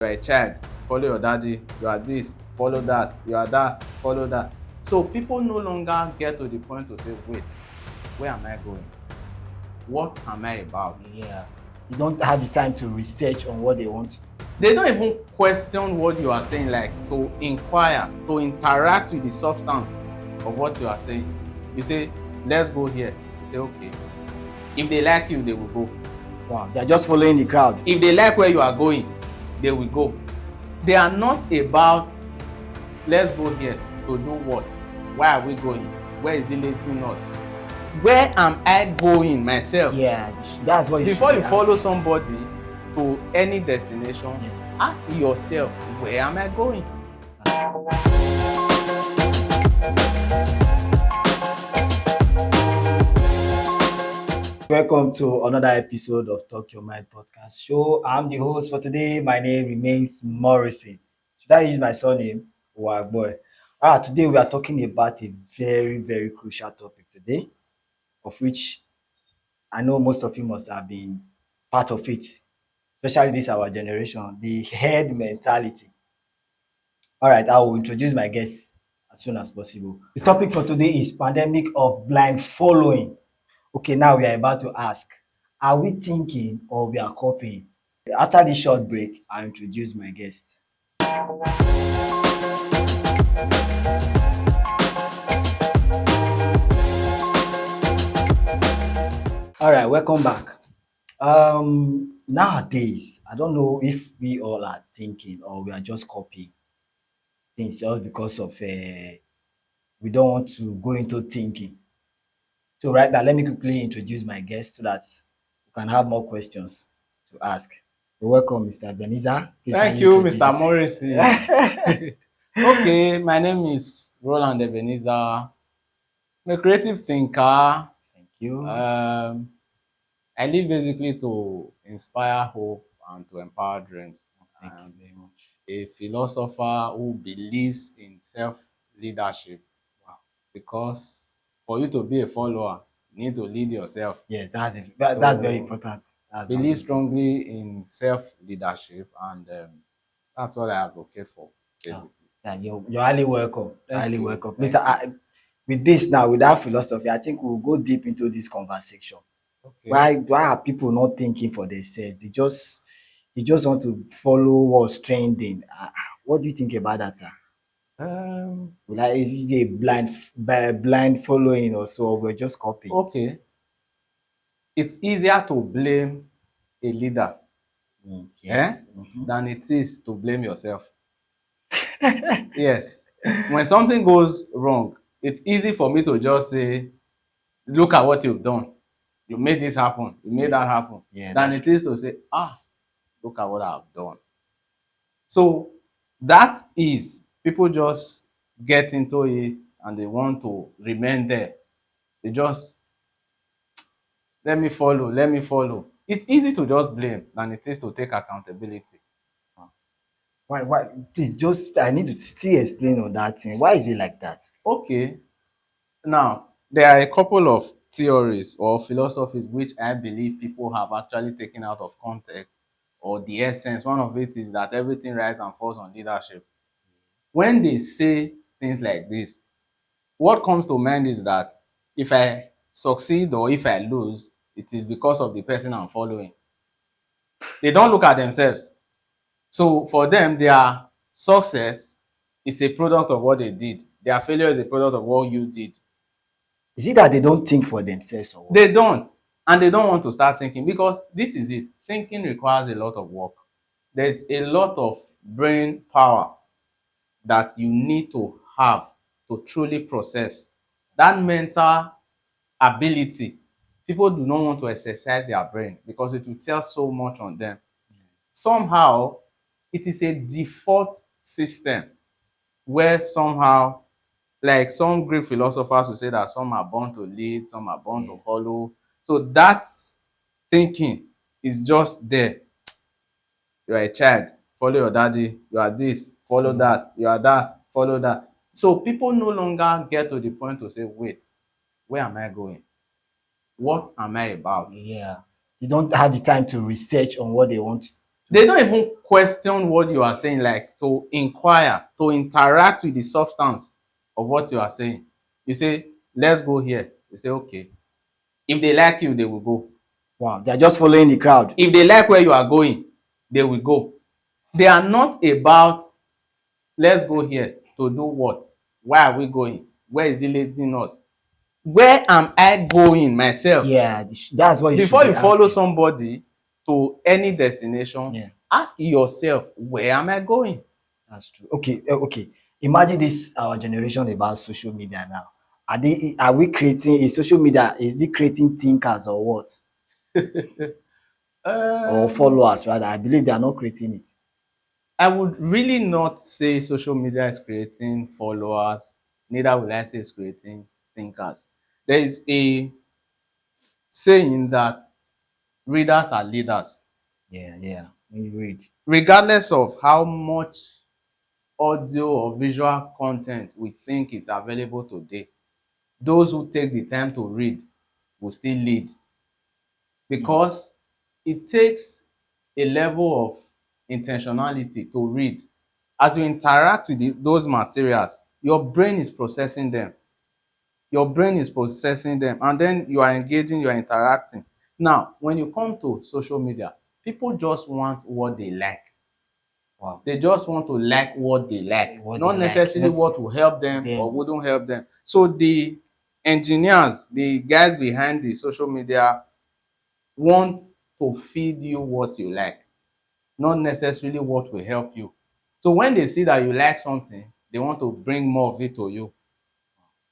You are a child, follow your daddy. You are this, follow that. You are that, follow that. So people no longer get to the point to say, wait, where am I going? What am I about? Yeah. You don't have the time to research on what they want. They don't even question what you are saying, like to inquire, to interact with the substance of what you are saying. You say, let's go here. You say, okay. If they like you, they will go. Wow, they're just following the crowd. If they like where you are going, they will go. They are not about, let's go here to do what? Why are we going? Where is it leading us? Where am I going myself? Yeah, that's what you Before should you be follow asking. somebody to any destination, Yeah. ask yourself, where am I going? Welcome to another episode of Talk Your Mind podcast show. I'm the host for today. My name remains Morrison. Should I use my surname? Wow, boy. Today we are talking about a very, very crucial topic today, of which I know most of you must have been part of it, especially this our generation, the herd mentality. All right, I will introduce my guests as soon as possible. The topic for today is pandemic of blind following. Okay, now we are about to ask, are we thinking or we are copying? After this short break, I'll introduce my guest. All right, welcome back. Nowadays, I don't know if we all are thinking or we are just copying things just because of we don't want to go into thinking. So right now, let me quickly introduce my guest so that we can have more questions to ask. You're welcome, Mr. Ebenezer. Please can Thank you you, introduce Mr. yourself? Morrissey. Okay, my name is Roland Ebenezer. I'm a creative thinker. Thank you. Um, I live basically to inspire hope and to empower dreams. Thank you very much. A philosopher who believes in self-leadership, Wow. because for you to be a follower, you need to lead yourself. Yes, that's very So important. That's very believe important. strongly in self-leadership, and that's what I advocate for, Oh, basically. yeah, you're highly welcome. Thank Highly you. welcome. Thank Mr. you. With this now, with that philosophy, I think we'll go deep into this conversation. Okay. Why are people not thinking for themselves? They just want to follow what's trending. What do you think about that, sir? Um, Like, is it a blind following or so, or we're just copying? okay. It's easier to blame a leader, Yes. than it is to blame yourself. Yes. When something goes wrong, it's easy for me to just say, look at what you've done. You made this happen. You made that happen. Yeah, Than that's it true. is to say, look at what I've done. So that is, people just get into it and they want to remain there. They just, let me follow, let me follow. It's easy to just blame than it is to take accountability. Why? Please, just I need to still explain on that thing. Why is it like that? Okay, now there are a couple of theories or philosophies which I believe people have actually taken out of context or the essence. One of it is that everything rises and falls on leadership. When they say things like this, what comes to mind is that if I succeed or if I lose, it is because of the person I'm following. They don't look at themselves. So for them, their success is a product of what they did. Their failure is a product of what you did. Is it that they don't think for themselves or what? They don't. And they don't want to start thinking, because this is it. Thinking requires a lot of work. There's a lot of brain power that you need to have to truly process. That mental ability, people do not want to exercise their brain because it will tell so much on them. Somehow, it is a default system where somehow, like some Greek philosophers will say that some are born to lead, some are born Yeah. to follow. So that thinking is just there. You are a child, follow your daddy. You are this, follow that. You are that, follow that. So people no longer get to the point to say, wait, where am I going? What am I about? Yeah. They don't have the time to research on what they want They don't even question what you are saying, like to inquire, to interact with the substance of what you are saying. You say, let's go here. You say, okay. If they like you, they will go. Wow, they're just following the crowd. If they like where you are going, they will go. They are not about, let's go here to do what? Why are we going? Where is it leading us? Where am I going myself? Yeah, that's what you should Before be you follow asking. somebody to any destination, Yeah, ask yourself, where am I going? that's true. Okay, okay. Imagine this our generation about social media now. Are we creating a social media? Is it creating thinkers or what? Or Um, followers rather? I believe they are not creating it. I would really not say social media is creating followers, neither will I say it's creating thinkers. There is a saying that readers are leaders. Yeah, yeah. When you read. Regardless of how much audio or visual content we think is available today, those who take the time to read will still lead, Hmm. because it takes a level of intentionality to read. As you interact with those materials, your brain is processing them. Your brain is processing them, and then you are engaging, you are interacting. Now, when you come to social media, people just want what they like. Wow. They just want to like what they like, What they not like. necessarily Let's what will help them or then. wouldn't help them. So the engineers, the guys behind the social media, want to feed you what you like, not necessarily what will help you. So when they see that you like something, they want to bring more of it to you.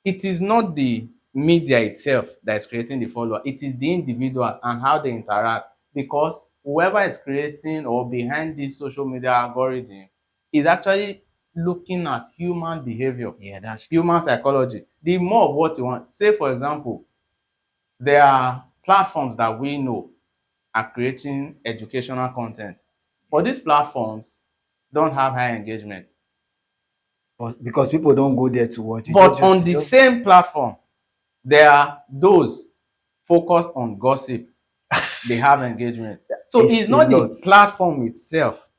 It is not the media itself that is creating the follower, it is the individuals and how they interact, because whoever is creating or behind this social media algorithm is actually looking at human behavior, Yeah, that's true. human psychology. The more of what you want, say for example, there are platforms that we know are creating educational content, but Yes. these platforms don't have high engagement. But because people don't go there to watch, But on they the just same platform, there are those focused on gossip, they have engagement. So it's it's a not the lot. platform itself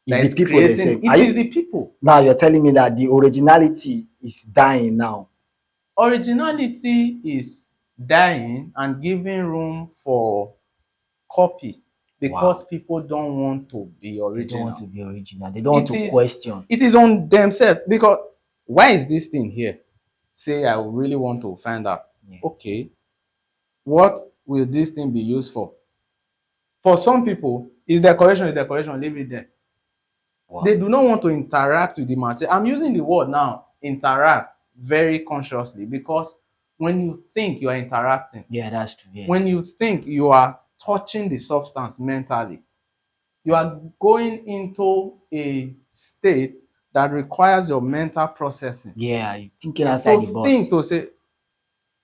It's that the is people creating, themselves. Are it is you the people. now you're telling me that the originality is dying now? Originality is dying and giving room for copy, because Wow. people don't want to be They don't want to original. be original. They don't want It to is question. it is on themselves, because why is this thing here? Say I really want to find out. Yeah. Okay, what will this thing be used for? For some people, is decoration, leave it there. They Wow. do not want to interact with the material. I'm using the word now, interact, very consciously, because when you think you are interacting, Yeah, that's true. when Yes. you think you are touching the substance mentally, you are going into a state that requires your mental processing Yeah, you thinking outside to the think, box. to say,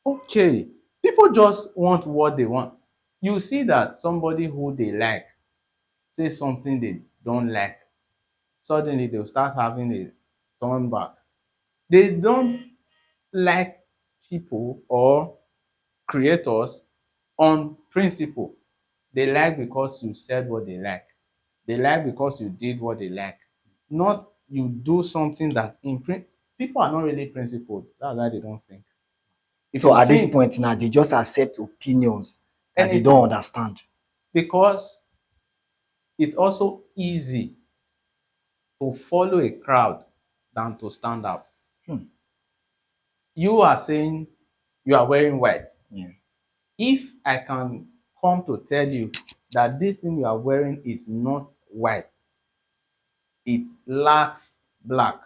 okay, people just want what they want. You see that somebody who they like say something they don't like, suddenly they'll start having a turn back. They don't like people or creators on principle. They like because you said what they like. They like because you did what they like. Not you do something that people are not really principled. That's why they don't think. If So you at this think point now, they just accept opinions that they don't anything, understand. because it's also easy to follow a crowd than to stand out. Hmm. You are saying you are wearing white. Yeah. If I can come to tell you that this thing you are wearing is not white, it lacks black,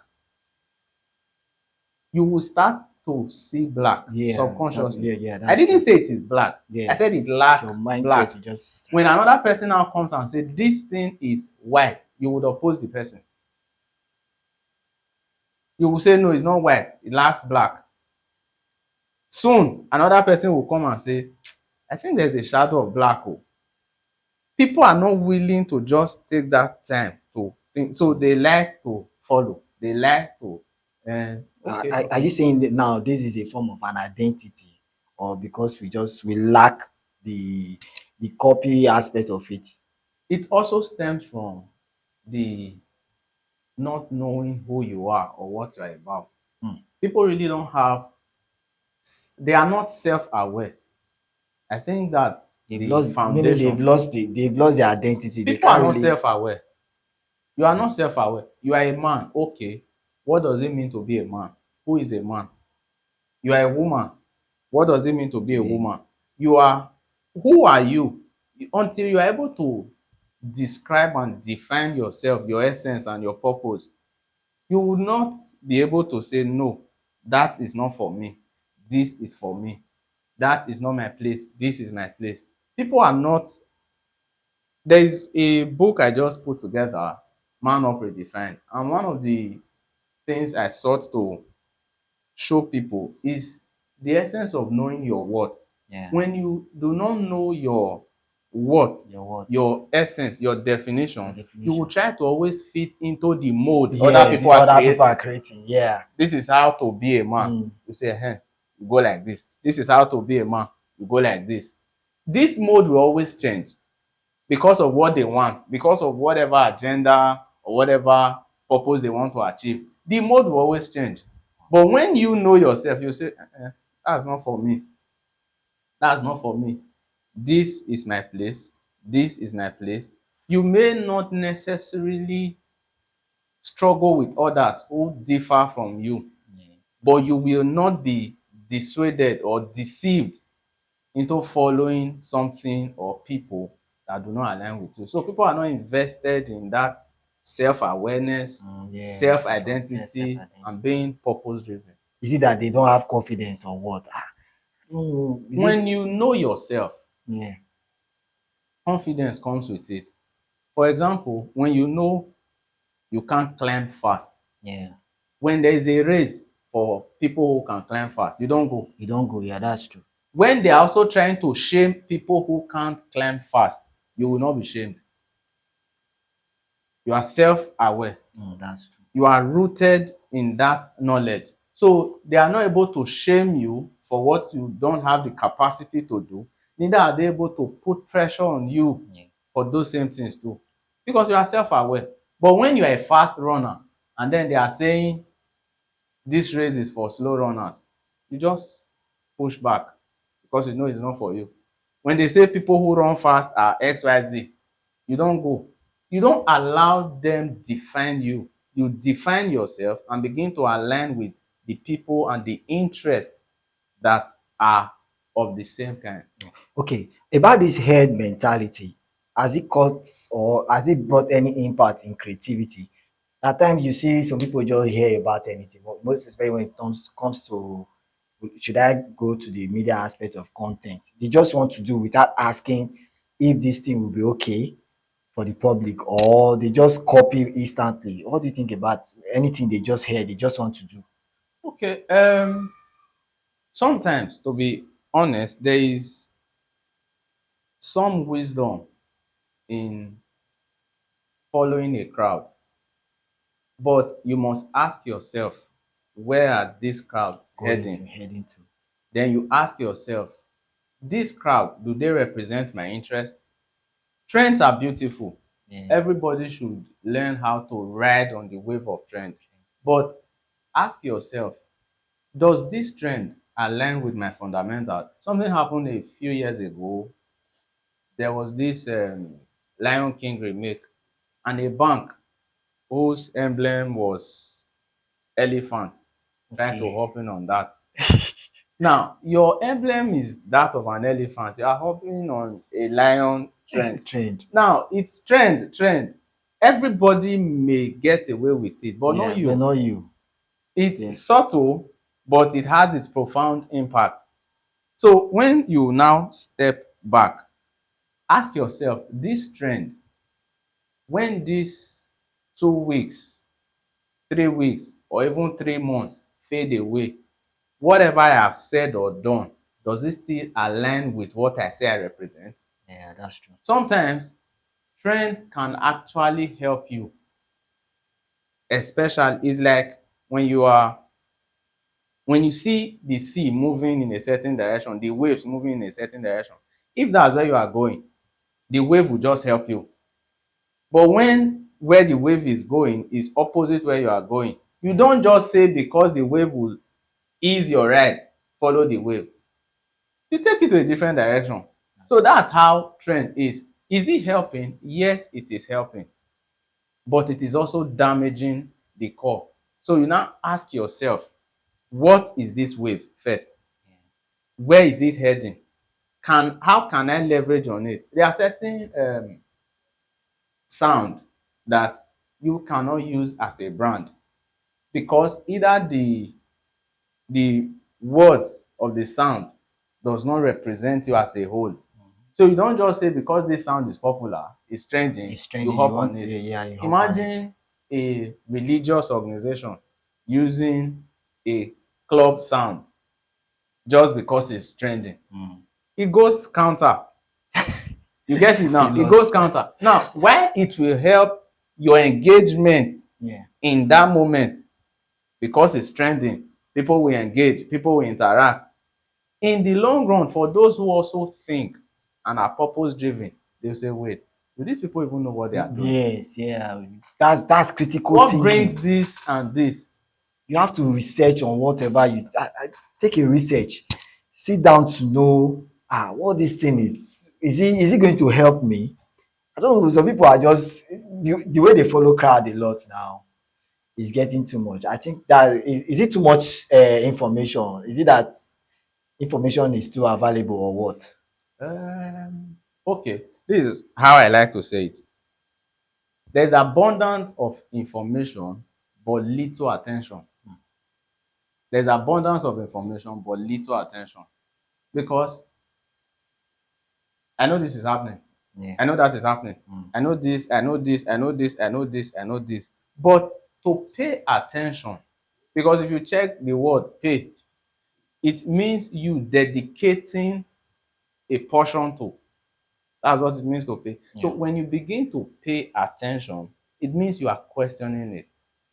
you will start to see black Yeah. subconsciously. Yeah. Yeah. I That's didn't true. say it is black. I Yeah. said it Your lack mindset black. will just. When another person now comes and say this thing is white, you would oppose the person. You will say no, it's not white, it lacks black. Soon another person will come and say, I think there's a shadow of black. Oh, people are not willing to just take that time to think, so To. they like to follow, they like to okay, Are you okay. saying that now this is a form of an identity, or because we lack the copy aspect of it? It also stems from the not knowing who you are or what you're about. Mm. People really don't have, they are not self-aware. I think that's They've the lost, meaning they've foundation. lost they've lost their identity. They People are can't not really. self-aware. You are Mm. not self-aware. You are a man. Okay. What does it mean to be a man? Who is a man? You are a woman. What does it mean to be To a be. woman? You are, who are you? Until you are able to describe and define yourself, your essence and your purpose, you will not be able to say no, that is not for me. This is for me. That is not my place. This is my place. People are not, there is a book I just put together, Man Up Redefined. And one of the things I sought to show people is the essence of knowing your worth. Yeah. When you do not know your worth, Your what? your essence, your Your definition, you will definition. try to always fit into the mold other Yes, people the are other people are creating. creating. Yeah. This is how to be a man. Mm. You say, hey, you go like this. This is how to be a man. You go like this. This mode will always change because of what they want, because of whatever agenda or whatever purpose they want to achieve. The mode will always change. But when you know yourself, you say, that's not for me. That's not for me. This is my place. This is my place. You may not necessarily struggle with others who differ from you, Yeah. but you will not be dissuaded or deceived into following something or people that do not align with you. So people are not invested in that self-awareness, Yeah. self-identity, and Self-identity. being purpose-driven. Is it that they don't have confidence or what? Ah, no. Is it? When you know yourself, Yeah. confidence comes with it. For example, when you know you can't climb fast, Yeah. when there is a race for people who can climb fast, you don't go. You don't go. Yeah, that's true. When they are also trying to shame people who can't climb fast, you will not be shamed. You are self-aware. That's true. You are rooted in that knowledge. So they are not able to shame you for what you don't have the capacity to do. Neither are they able to put pressure on you Yeah. for those same things too. Because you are self-aware. But when you are a fast runner and then they are saying this race is for slow runners, you just push back because you know it's not for you. When they say people who run fast are XYZ, you don't go. You don't allow them define you. You define yourself and begin to align with the people and the interests that are of the same kind. Okay. About this herd mentality, has it caused or has it brought any impact in creativity? At times you see some people just hear about anything, but most especially when it comes to should I go to the media aspect of content? They just want to do without asking if this thing will be okay for the public, or they just copy instantly. What do you think about anything they just hear, they just want to do? Okay, sometimes to be honest, there is some wisdom in following a crowd, but you must ask yourself, where are this crowd Going heading? to head into. Then you ask yourself, this crowd, do they represent my interest? Trends are beautiful. Yeah. Everybody should learn how to ride on the wave of trend. But ask yourself, does this trend align with my fundamental? Something happened a few years ago. There was this Lion King remake, and a bank whose emblem was elephant tried to Okay. hop in on that. Now, your emblem is that of an elephant. You are hopping on a lion trend. Trend. Now, it's trend. Everybody may get away with it, but not Yeah, but you. not you. Yeah. It's subtle, but it has its profound impact. So when you now step back, ask yourself, this trend, when this 2 weeks, 3 weeks, or even 3 months fade away, whatever I have said or done, does it still align with what I say I represent? Yeah, that's true. Sometimes trends can actually help you, especially it's like when you are, when you see the sea moving in a certain direction, the waves moving in a certain direction. If that's where you are going, the wave will just help you. But when where the wave is going is opposite where you are going, you don't just say because the wave will ease your ride, follow the wave. You take it to a different direction. So that's how trend is. Is it helping? Yes, it is helping, but it is also damaging the core. So you now ask yourself, what is this wave first? Where is it heading? How can I leverage on it? There are certain sound that you cannot use as a brand, because either the words of the sound does not represent you as a whole. So you don't just say because this sound is popular, it's trending, It's you trending. You hop on want, it. yeah, yeah, you hop on it. Imagine a religious organization using a club sound just because it's trending. It goes counter. You get it A now? It lot. goes counter. Now, why it will help your engagement Yeah. in that moment, because it's trending, people will engage, people will interact. In the long run, for those who also think and are purpose driven, they'll say, wait, do these people even know what they are doing? Yes, yeah. That's critical What brings thinking. this and this? You have to research on whatever you take a research. Sit down to know what this thing is. Is it going to help me? I don't know. Some people are just the way they follow crowd a lot now is getting too much. I think that is it too much information? Is it that information is too available or what? Okay, this is how I like to say it. There's abundance of information, but little attention. There's abundance of information, but little attention. Because I know this is happening. Yeah. I know that is happening. I know this, I know this, I know this, I know this, I know this. But to pay attention, because if you check the word pay, it means you dedicating a portion to. That's what it means to pay. So Yeah. when you begin to pay attention, it means you are questioning it,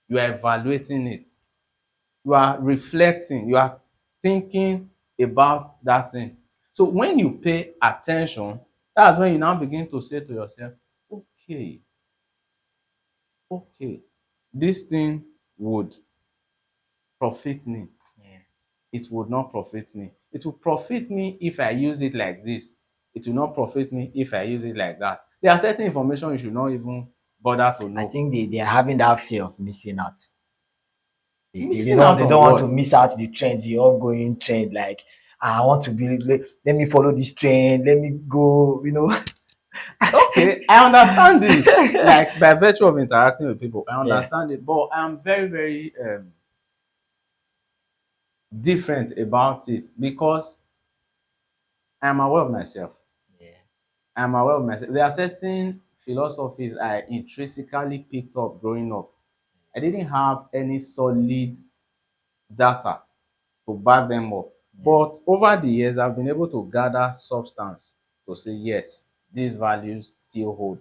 you are evaluating it, you are reflecting, you are thinking about that thing. So when you pay attention, that's when you now begin to say to yourself, okay, okay, this thing would profit me. Yeah. It would not profit me. It will profit me if I use it like this. It will not profit me if I use it like that. There are certain information you should not even bother to I know. think they are having that fear of missing out. They Missing don't out they on don't want to what? miss out the trend, the ongoing trend. Like I want to be let me follow this trend, let me go. Okay, I understand it. Like by virtue of interacting with people, I Yeah. understand it. But I'm very, very different about it, because I'm aware of myself. Yeah. I'm aware of myself. There are certain philosophies I intrinsically picked up growing up. I didn't have any solid data to back them up. Yeah. But over the years, I've been able to gather substance to say, yes, these values still hold.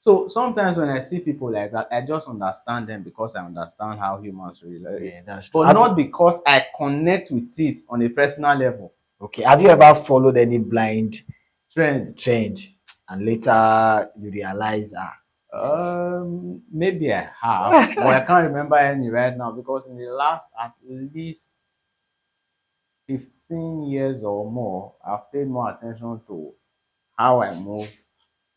So sometimes when I see people like that, I just understand them because I understand how humans relate, Yeah, that's true. but not because I connect with it on a personal level. Okay. Have you ever followed any blind Trend. trend and later you realize this is Maybe I have, but I can't remember any right now, because in the last at least 15 years or more, I've paid more attention to how I move,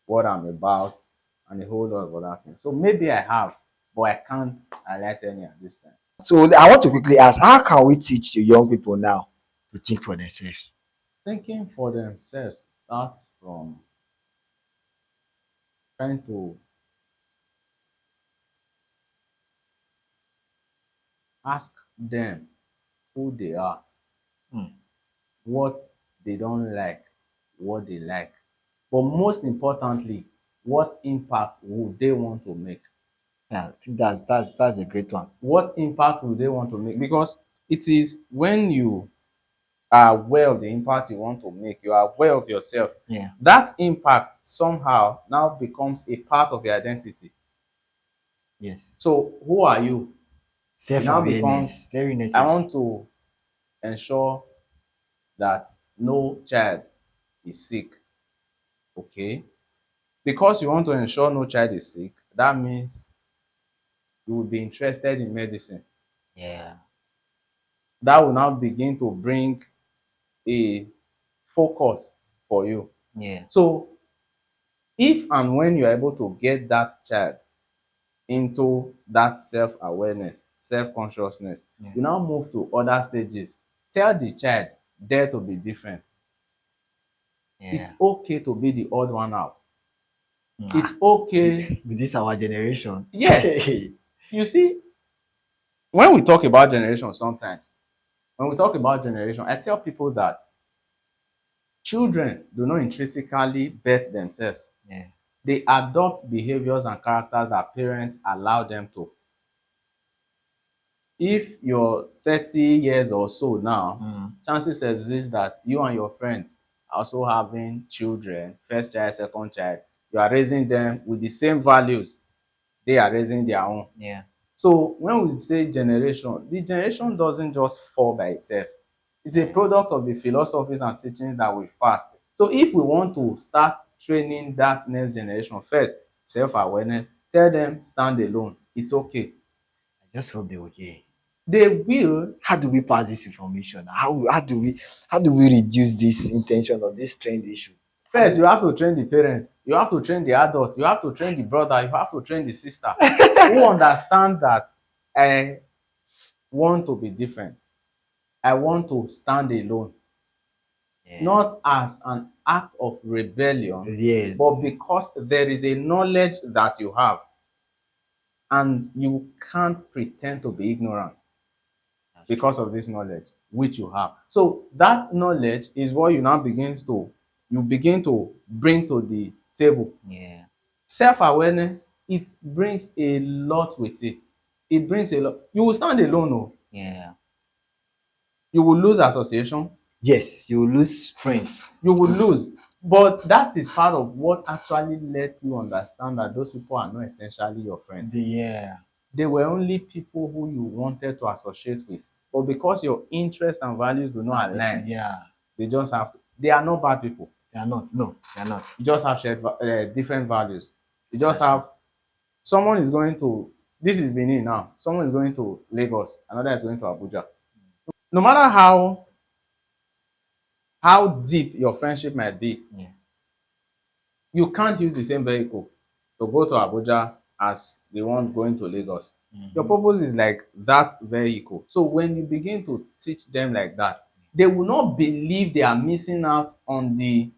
what I'm about, and a whole lot of other things. So maybe I have, but I can't highlight any at this time. so I want to quickly ask, how can we teach the young people now to think for themselves? Thinking for themselves starts from trying to ask them who they are, Hmm. what they don't like, what they like. But most importantly, what impact would they want to make? Yeah, I think that's a great one. What impact would they want to make? Because it is when you are aware of the impact you want to make, you are aware of yourself, Yeah. that impact somehow now becomes a part of your identity. Yes. So who are you? It now becomes, Self-awareness, very I necessary. want to ensure that no child is sick. Okay. Because you want to ensure no child is sick, that means you will be interested in medicine. Yeah. That will now begin to bring a focus for you. Yeah. So if and when you're able to get that child into that self-awareness, self-consciousness, Yeah. you now move to other stages. Tell the child, dare to be different. Yeah. It's okay to be the odd one out. Ah, It's okay. with this our generation. Yes. You see, when we talk about generation sometimes, when we talk about generation, I tell people that children do not intrinsically bet themselves. Yeah. They adopt behaviors and characters that parents allow them to. If you're 30 years or so now, Mm. chances exist that you and your friends are also having children, first child, second child. You are raising them with the same values. They are raising their own. Yeah. So when we say generation, the generation doesn't just fall by itself. It's a Yeah. product of the philosophies and teachings that we've passed. So if we want to start training that next generation, first, self-awareness, tell them stand alone. It's okay. I just hope they okay. They will. How do we pass this information? How do we reduce this intention of this trend issue? How do First, we, you have to train the parents, you have to train the adult, you have to train the brother, you have to train the sister who understands that I want to be different. I want to stand alone, yeah. not as an act of rebellion, but Yes. because there is a knowledge that you have and you can't pretend to be ignorant That's true. because of this knowledge which you have. So that knowledge is what you begin to bring to the table. Yeah. Self-awareness, it brings a lot with it. It brings a lot. You will stand alone. Oh. Yeah. You will lose association. Yes, you will lose friends. You will lose. But that is part of what actually let you understand that those people are not essentially your friends. Yeah. They were only people who you wanted to associate with. But because your interests and values do not align, Yeah. they just have, they are not bad people. They are not. No, they are not. You just have different values. You just That's true. have, someone is going to, this is Benin now, someone is going to Lagos, another is going to Abuja. No matter how deep your friendship might be, Yeah. you can't use the same vehicle to go to Abuja as the one going to Lagos. Your Mm-hmm. purpose is like that vehicle. So when you begin to teach them like that, they will not believe they are missing out on the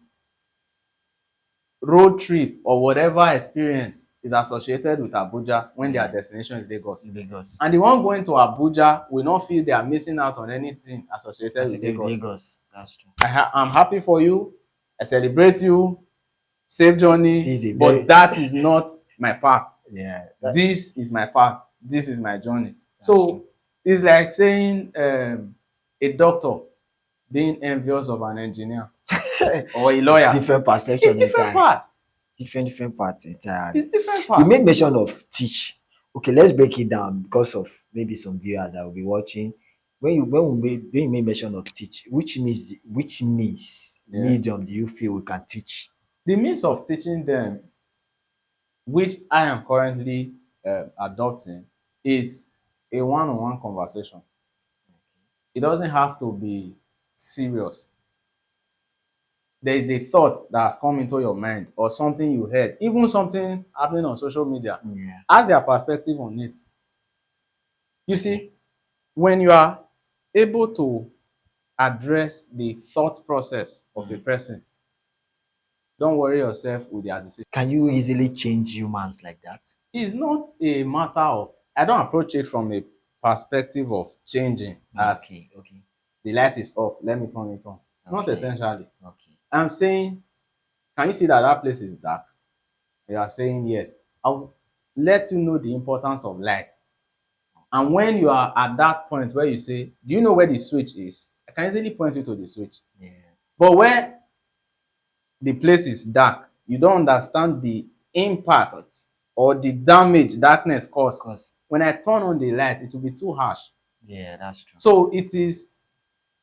road trip or whatever experience is associated with Abuja when their Yeah. destination is Lagos. Lagos. And the one going to Abuja will not feel they are missing out on anything associated with Associated with Lagos. Lagos. That's true. I'm happy for you. I celebrate you. Safe journey. This is a But very that is not my path. yeah. This is my path. This is my journey. That's true. So it's like saying a doctor being envious of an engineer or a lawyer. Different It's perception different entirely. path. Different parts entirely. It's different You path. made mention of teach. Okay, let's break it down because of maybe some viewers that will be watching. When you made mention of teach, which means Yes. medium do you feel we can teach? The means of teaching them, which I am currently adopting, is a one-on-one conversation. It doesn't have to be serious. There is a thought that has come into your mind or something you heard, even something happening on social media. Yeah. Ask their perspective on it. You Okay. see, when you are able to address the thought process of a Mm. person, don't worry yourself with their decision. Can you easily change humans like that? It's not a matter of, I don't approach it from a perspective of changing as Okay. Okay. the light is off, let me turn it on. Not Okay. essentially. Okay. I'm saying, can you see that that place is dark? You are saying yes. I'll let you know the importance of light. And when you are at that point where you say, do you know where the switch is? I can easily point you to the switch. Yeah. But where the place is dark, you don't understand the impact But or the damage darkness cause. because When I turn on the light, it will be too harsh. yeah, that's true. So it is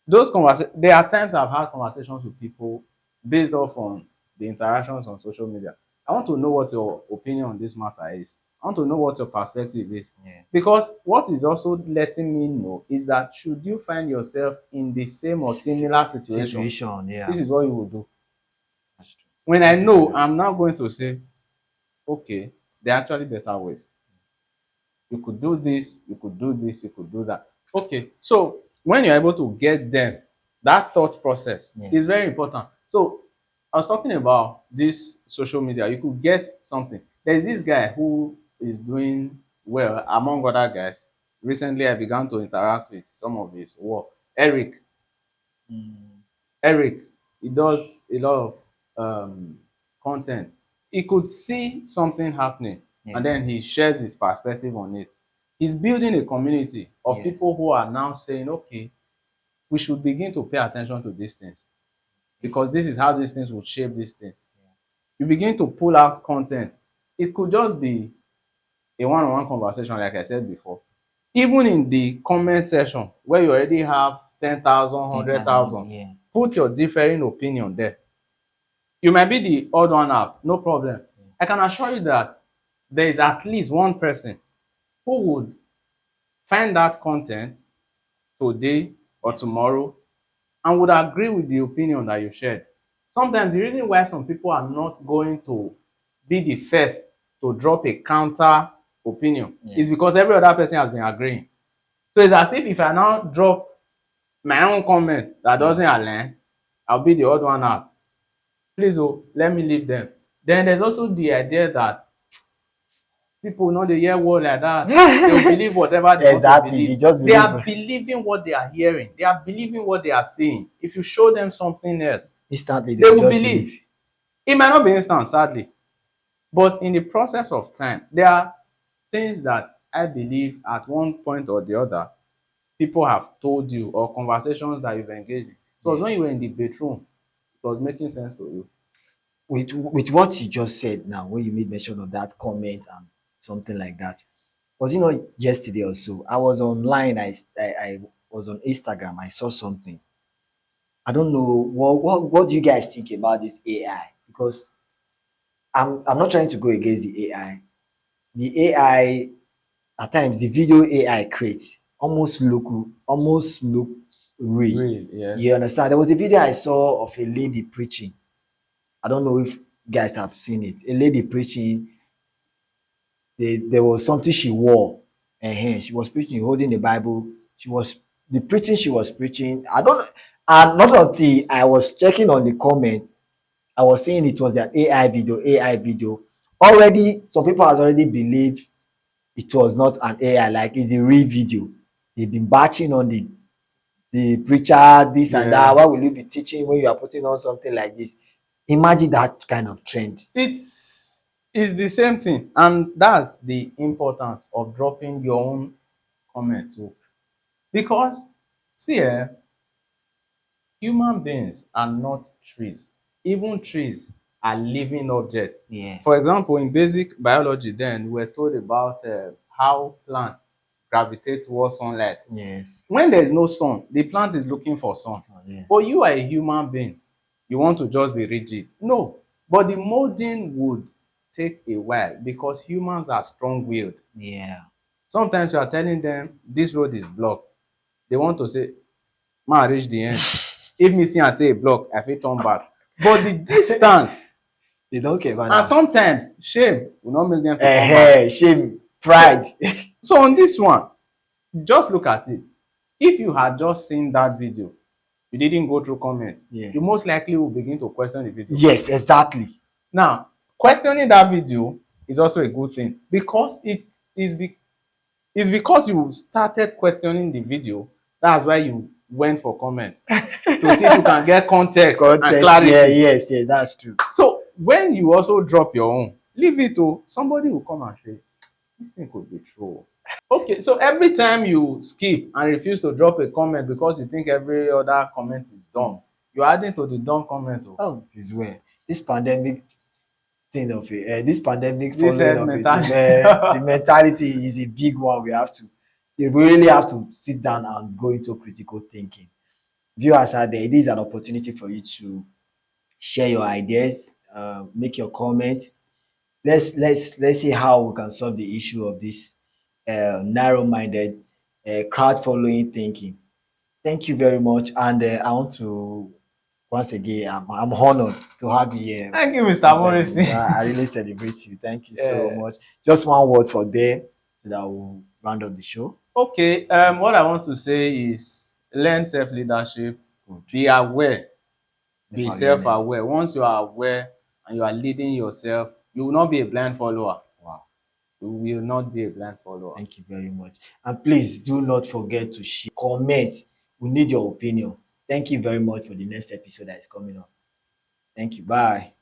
those conversations. There are times I've had conversations with people based off on the interactions on social media. I want to know what your opinion on this matter is. I want to know what your perspective is. Yeah. Because what is also letting me know is that should you find yourself in the same or similar situation, Situation, yeah. this is what you will do. That's true. When I That's a good know, one. I'm now going to say, okay, there are actually better ways. You could do this, you could do this, you could do that. Okay, so when you're able to get them, that thought process Yeah. is very important. So I was talking about this social media. You could get something. There's this guy who is doing well among other guys. Recently, I began to interact with some of his work. Eric, Mm, Eric, he does a lot of content. He could see something happening yeah. and then he shares his perspective on it. He's building a community of Yes. people who are now saying, okay, we should begin to pay attention to these things Yeah. because this is how these things would shape this thing. You begin to pull out content. It could just be a one-on-one conversation, like I said before. Even in the comment section where you already have 10,000, 10,000. 100,000, Yeah. put your differing opinion there. You might be the odd one out, no problem. I can assure you that there is at least one person who would find that content today or Yeah. tomorrow and would agree with the opinion that you shared. Sometimes the reason why some people are not going to be the first to drop a counter opinion Yeah. is because every other person has been agreeing. So it's as if I now drop my own comment that Yeah. doesn't align, I'll be the odd one out. Please, oh, let me leave them. Then there's also the idea that people no dey hear word like that. They will believe whatever they want to Exactly. They believe. just They believe are believing what they are hearing. They are believing what they are seeing. If you show them something else, instantly. They they will will just believe. believe. It might not be instant, sadly, but in the process of time, there are things that I believe at one point or the other, people have told you or conversations that you've engaged in. So it was Yeah. when you were in the bedroom, it was making sense to you. With what you just said now, when you made mention of that comment and something like that, was it not yesterday or so? I was online. I was on Instagram. I saw something. I don't know what do you guys think about this AI? Because I'm not trying to go against the AI. The AI at times the video AI creates almost looks real. Real, You yes. understand? There was a video I saw of a lady preaching. I don't know if you guys have seen it. A lady preaching. There was something she wore. And she was preaching, holding the Bible. She was the preaching she was preaching. I don't and not until I was checking on the comments, I was seeing it was an AI video, AI video. Already, some people has already believed it was not an AI, like it's a real video. They've been batching on the preacher, this and that. Yeah. Why will you be teaching when you are putting on something like this? Imagine that kind of trend. It's the same thing, and that's the importance of dropping your own comment too. Because see, human beings are not trees. Even trees are living objects. Yeah. For example, in basic biology, then we were told about how plants gravitate towards sunlight. Yes. When there is no sun, the plant is looking for sun. So, yes. But you are a human being. You want to just be rigid. No. But the molding would take a while because humans are strong-willed. Yeah. Sometimes you are telling them this road is blocked. They want to say, ma reach the end. If me see am say e block, I fit turn back. But the distance They don't care about and that. sometimes shame will not make them to turn back. Shame, So pride. so on this one, just look at it. If you had just seen that video, you didn't go through comment, Yeah. you most likely will begin to question the video. Yes, exactly. Now, questioning that video is also a good thing because it's because you started questioning the video. That's why you went for comments to see if you can get context and Contest. Yeah, clarity. yes, that's true. So when you also drop your own, leave it to somebody will come and say, this thing could be true. Okay, so every time you skip and refuse to drop a comment because you think every other comment is dumb, you're adding to the dumb comment. Oh. Oh, this way. This pandemic thing of it, this pandemic This following head of it, mentality. the mentality is a big one. We really have to sit down and go into critical thinking. Viewers out there, it is an opportunity for you to share your ideas, make your comments. let's see how we can solve the issue of this narrow-minded crowd following thinking. Thank you very much, and I want to once again, I'm honored to have you here, Thank you, Mr. Mr. Morrissey. James. I really celebrate you. Thank you so Yeah. much. Just one word for there so that we'll round up the show. Okay, what I want to say is learn self-leadership, Good. be aware, be Self-awareness. self-aware. Once you are aware and you are leading yourself, you will not be a blind follower. Wow. You will not be a blind follower. Thank you very much. And please do not forget to share, comment. We need your opinion. Thank you very much for the next episode that is coming up. Thank you. Bye.